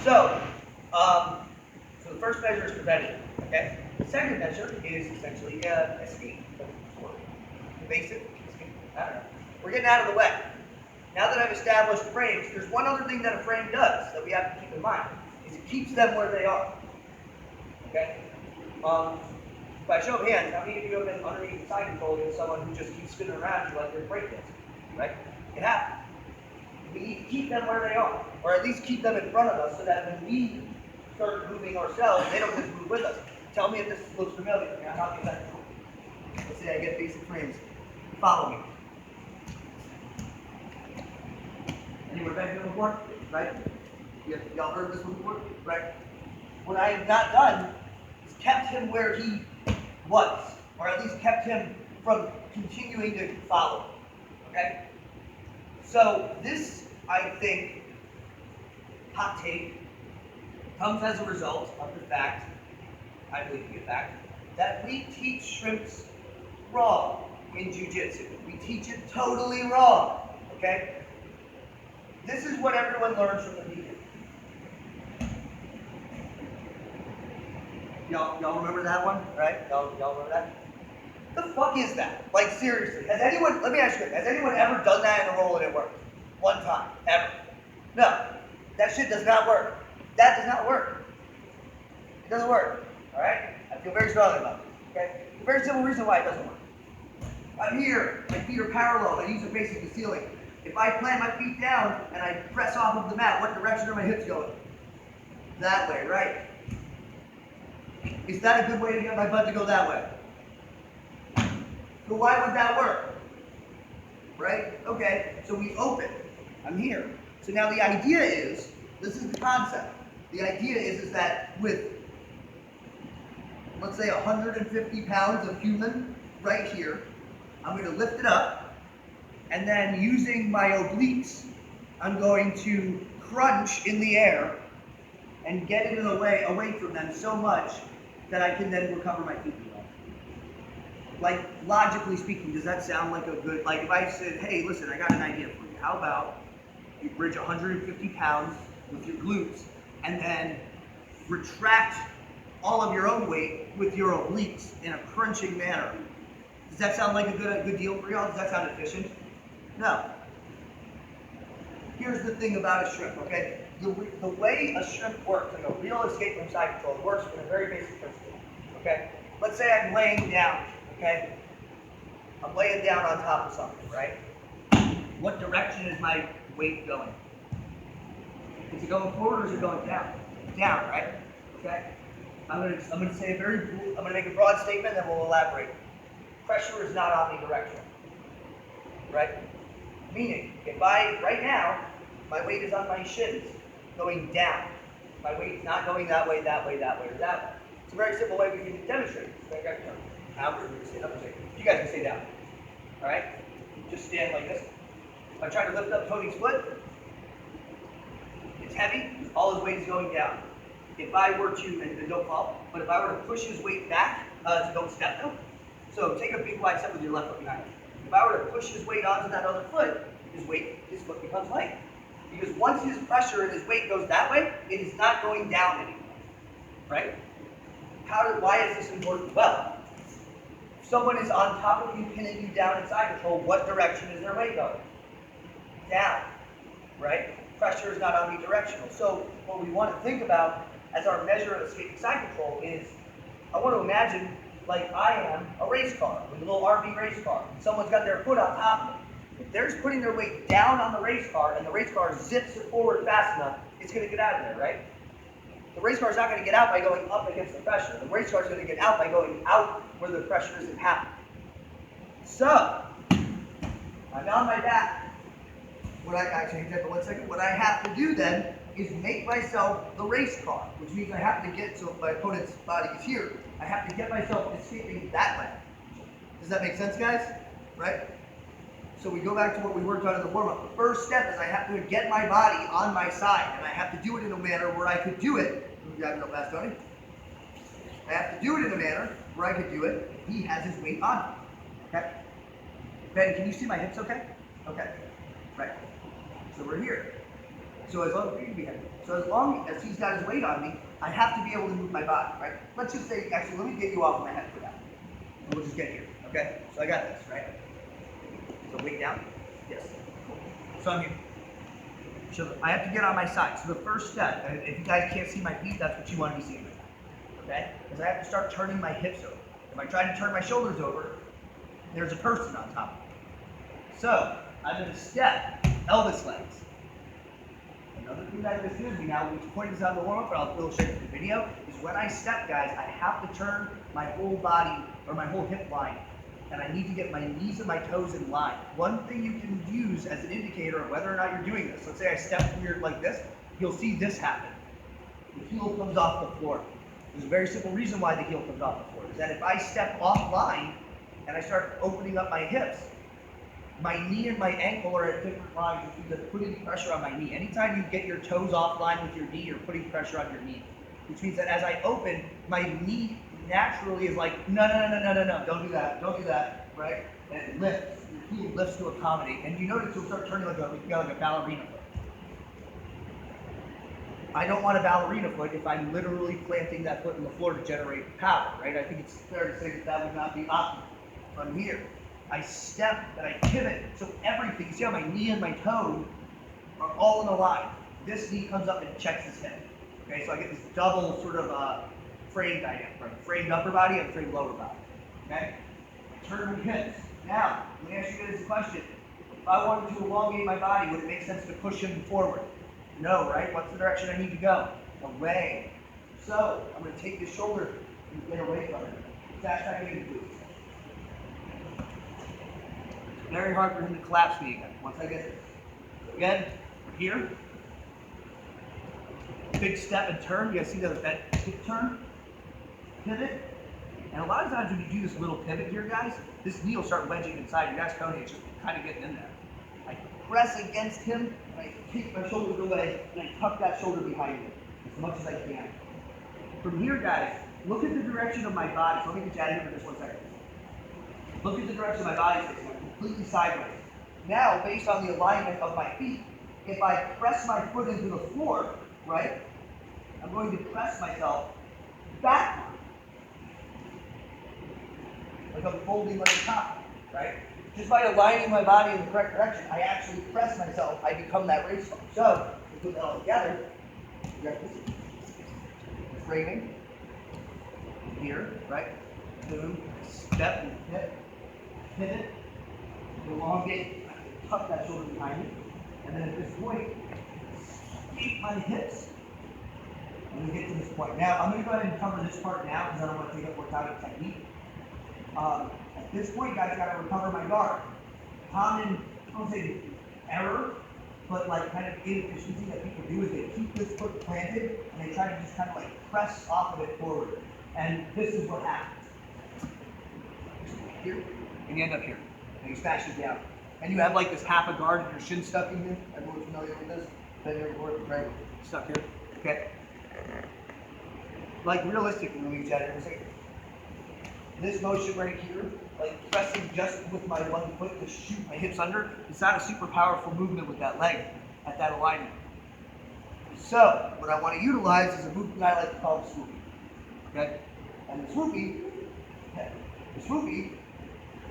So, um, so the first measure is prevention. Okay. The second measure is essentially escape. Basic escape. I don't know. We're getting out of the way. Now that I've established frames, there's one other thing that a frame does that we have to keep in mind, is it keeps them where they are. Okay? By show of hands, how many of you have been underneath the side control with someone who just keeps spinning around you like they're breakdancing? Right? It happens. We need to keep them where they are, or at least keep them in front of us so that when we start moving ourselves, they don't just move with us. Tell me if this looks familiar. I'll help you that. Let's say I get basic frames. Follow me. Anyone been here before? Right? Y'all heard this one before? Right? What I have not done is kept him where he was, or at least kept him from continuing to follow. Okay? So this, I think, hot take, comes as a result of the fact, I believe to be a fact, that we teach shrimps wrong in jiu-jitsu. We teach it totally wrong. Okay? This is what everyone learns from the media. Y'all remember that one, right? Y'all remember that? The fuck is that? Like, seriously, has anyone, let me ask you, has anyone ever done that in a roll and it worked? One time, ever? No, that shit does not work. That does not work. It doesn't work, all right? I feel very strongly about it, okay? A very simple reason why it doesn't work. I'm here, my feet are parallel, my knees are facing the ceiling. If I plant my feet down and I press off of the mat, what direction are my hips going? That way, right? Is that a good way to get my butt to go that way? So why would that work? Right? Okay, so we open. I'm here. So now the idea is, this is the concept. The idea is that with, let's say 150 pounds of human right here, I'm going to lift it up, and then using my obliques, I'm going to crunch in the air and get it away from them so much that I can then recover my feet. Like, logically speaking, does that sound like a good, like if I said, hey, listen, I got an idea for you. How about you bridge 150 pounds with your glutes and then retract all of your own weight with your obliques in a crunching manner? Does that sound like a good deal for y'all? Does that sound efficient? No. Here's the thing about a shrimp, okay? The way a shrimp works, like a real escape from side control, works in a very basic principle, okay? Let's say I'm laying down, okay? I'm laying down on top of something, right? What direction is my weight going? Is it going forward or is it going down? Down, right? Okay? I'm gonna say I'm gonna make a broad statement, then we'll elaborate. Pressure is not omnidirectional, right? Meaning, if right now, my weight is on my shins, going down. My weight is not going that way, that way, that way, or that way. It's a very simple way we can demonstrate it. Albert, we can stand up and say, you guys can stay down. All right? Just stand like this. If I try to lift up Tony's foot, it's heavy, all his weight is going down. If I were to, and don't fall, but if I were to push his weight back, don't step though. So take a big wide step with your left foot behind him. If I were to push his weight onto that other foot, his foot becomes light. Because once his pressure and his weight goes that way, it is not going down anymore. Right? Why is this important? Well, if someone is on top of you, pinning you down in side control, what direction is their weight going? Down. Right? Pressure is not omnidirectional. So what we want to think about as our measure of escaping side control is, I want to imagine like I am a race car, with a little RV race car. Someone's got their foot on top of it. If they're just putting their weight down on the race car and the race car zips it forward fast enough, it's going to get out of there, right? The race car is not going to get out by going up against the pressure. The race car is going to get out by going out where the pressure isn't happening. So, I'm on my back. What I have to do then is make myself the race car, which means I have to get, so if my opponent's body is here, I have to get myself escaping that way. Does that make sense, guys? Right? So we go back to what we worked on in the warm-up. The first step is I have to get my body on my side, and I have to do it in a manner where I could do it. Let me grab it real fast, Tony. I have to do it in a manner where I could do it. He has his weight on me. Okay? Ben, can you see my hips okay? Okay. Right. So we're here. So as long as he's got his weight on me, I have to be able to move my body, right? Let's just say, actually, let me get you off my head for that. And we'll just get here, okay? So I got this, right? So weight down, yes. Cool. So I'm here. So I have to get on my side. So the first step, and if you guys can't see my feet, that's what you want to be seeing, okay? Because I have to start turning my hips over. If I try to turn my shoulders over, there's a person on top of me. So I'm going to step Elvis legs. Another thing that this gives me now, which points out in the warm-up, but I'll illustrate in the video, is when I step, guys, I have to turn my whole body, or my whole hip line, and I need to get my knees and my toes in line. One thing you can use as an indicator of whether or not you're doing this, let's say I step weird like this, you'll see this happen. The heel comes off the floor. There's a very simple reason why the heel comes off the floor, is that if I step offline and I start opening up my hips, my knee and my ankle are at different lines, which means I'm putting pressure on my knee. Anytime you get your toes offline with your knee, you're putting pressure on your knee. Which means that as I open, my knee naturally is like, no, don't do that, right? And it lifts, your heel lifts to accommodate. And you notice you'll start turning like a ballerina foot. I don't want a ballerina foot if I'm literally planting that foot in the floor to generate power, right? I think it's fair to say that that would not be optimal. From here, I step and I pivot, so everything, you see how my knee and my toe are all in a line. This knee comes up and checks his hip. Okay, so I get this double sort of frame dynamic, right? Framed upper body and framed lower body. Okay? Turn my hips. Now, let me ask you guys a question. If I wanted to elongate my body, would it make sense to push him forward? No, right? What's the direction I need to go? Away. So, I'm going to take this shoulder and get away from it. That's how I need to do it. Very hard for him to collapse me again. Once I get again here, big step and turn. You guys see that hip turn, pivot, and a lot of times when you do this little pivot here, guys, this knee will start wedging inside. Your guys' coney is just kind of getting in there. I press against him, and I take my shoulders away, and I tuck that shoulder behind me as much as I can. From here, guys, look at the direction of my body. So let me get you out of here for just 1 second. Look at the direction of my body facing. I'm completely sideways. Now, based on the alignment of my feet, if I press my foot into the floor, right, I'm going to press myself backward. Like I'm folding like a top, right? Just by aligning my body in the correct direction, I actually press myself, I become that race car. So, we put that all together, you got this. Framing, here, right? Boom, step and hip. Pivot, elongate, tuck that shoulder behind me, and then at this point, sweep my hips. I'm going to get to this point. Now, I'm going to go ahead and cover this part now because I don't want to take up more time with technique. At this point, guys, I got to recover my guard. Common, I don't say error, but like kind of inefficiency that people do is they keep this foot planted and they try to just kind of like press off of it forward. And this is what happens. Here. And you end up here, and you smash it down. And you have like this half a guard and your shin stuck in here. Everyone's familiar with this? Been here before, right? Stuck here. Okay. Like realistically, let me chat here. This motion right here, like pressing just with my one foot to shoot my hips under, it's not a super powerful movement with that leg at that alignment. So, what I want to utilize is a movement I like to call the swoopy. Okay? And the swoopy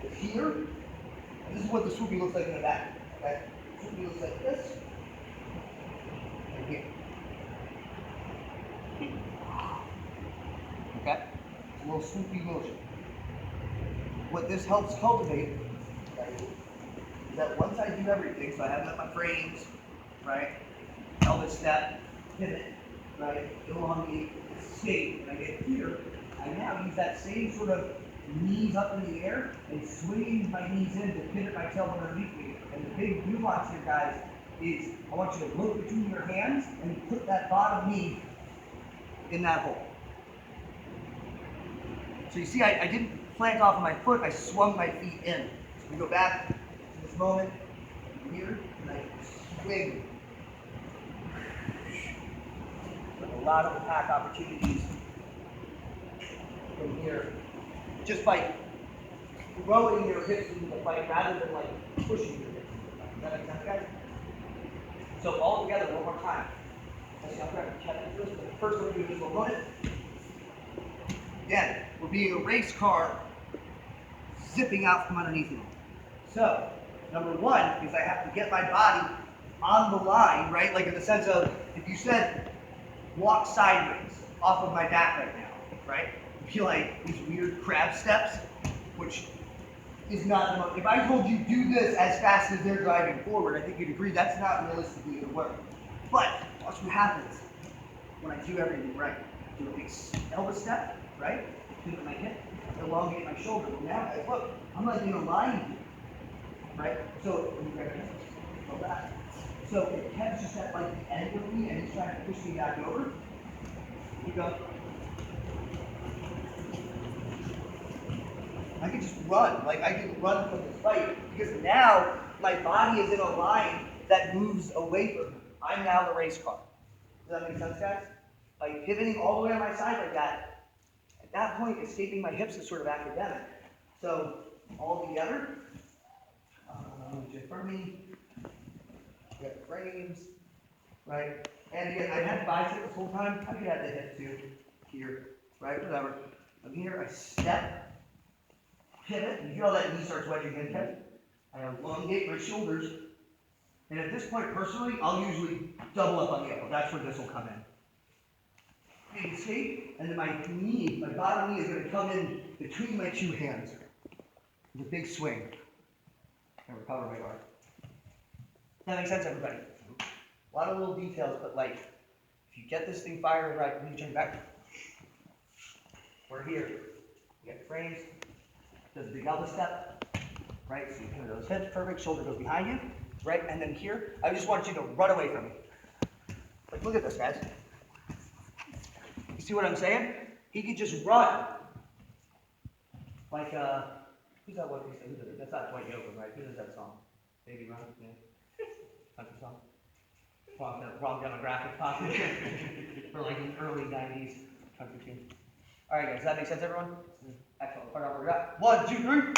is here, and this is what the swoopy looks like in the back. Okay? The swoopy looks like this, and here. Okay? It's a little swoopy motion. What this helps cultivate, okay, is that once I do everything, so I have my frames, right? Elvis step, pivot, right? Elongate, escape, and I get here, I now use that same sort of knees up in the air and swinging my knees in to pivot my tailbone underneath me. And the big nuance here, guys, is I want you to look between your hands and put that bottom knee in that hole. So you see, I didn't plant off of my foot, I swung my feet in. So we go back to this moment here, and I swing. A lot of attack opportunities from here. Just by throwing your hips into the fight rather than like pushing your hips into the fight. Does that make sense, guys? So all together, one more time. Let's see, I'm trying to catch this. But first, we're going to do this little moment. Again, we're being a race car zipping out from underneath me. So, number one is I have to get my body on the line, right? Like in the sense of, if you said walk sideways off of my back right now, right? You feel like these weird crab steps, which is not the most. If I told you do this as fast as they're driving forward, I think you'd agree that's not realistically going to work. But watch what happens when I do everything right. Do a big elbow step, right? Pivot my hip, elongate my shoulder. Well, now, guys, look, I'm like in a line here, right? So, when you grab this, go back. So, if Kev's just at like the end of me and he's trying to push me back over, you go. I could just run, like I could run from this fight, because now my body is in a line that moves away from me. I'm now the race car. Does that make sense, guys? Like pivoting all the way on my side like that, at that point, escaping my hips is sort of academic. So, all together, for me, get frames, right? And again, I had bicep this whole time. I could add the hip too, here, right? Whatever. I'm here, I step. Pivot, and you hear all that knee starts wedging in, okay? I elongate my shoulders, and at this point, personally, I'll usually double up on the elbow. That's where this will come in. Big escape, and then my knee, my bottom knee is going to come in between my two hands. With a big swing. And recover my arm. That makes sense, everybody? A lot of little details, but like, if you get this thing firing right, we need to turn back. We're here. We got frames. Does a big elbow step, right? So you pivot those hips, perfect. Shoulder goes behind you, right? And then here, I just want you to run away from me. Like, look at this, guys. You see what I'm saying? He could just run. Like, who's that one? That's not Dwight Yoakam, right? Who does that song? Baby Run? Yeah. Country song. Wrong demographic, possibly. For like an early 90s country tune. All right, guys, does that make sense, everyone? Excellent. Part out where we're at. 1, 2, 3.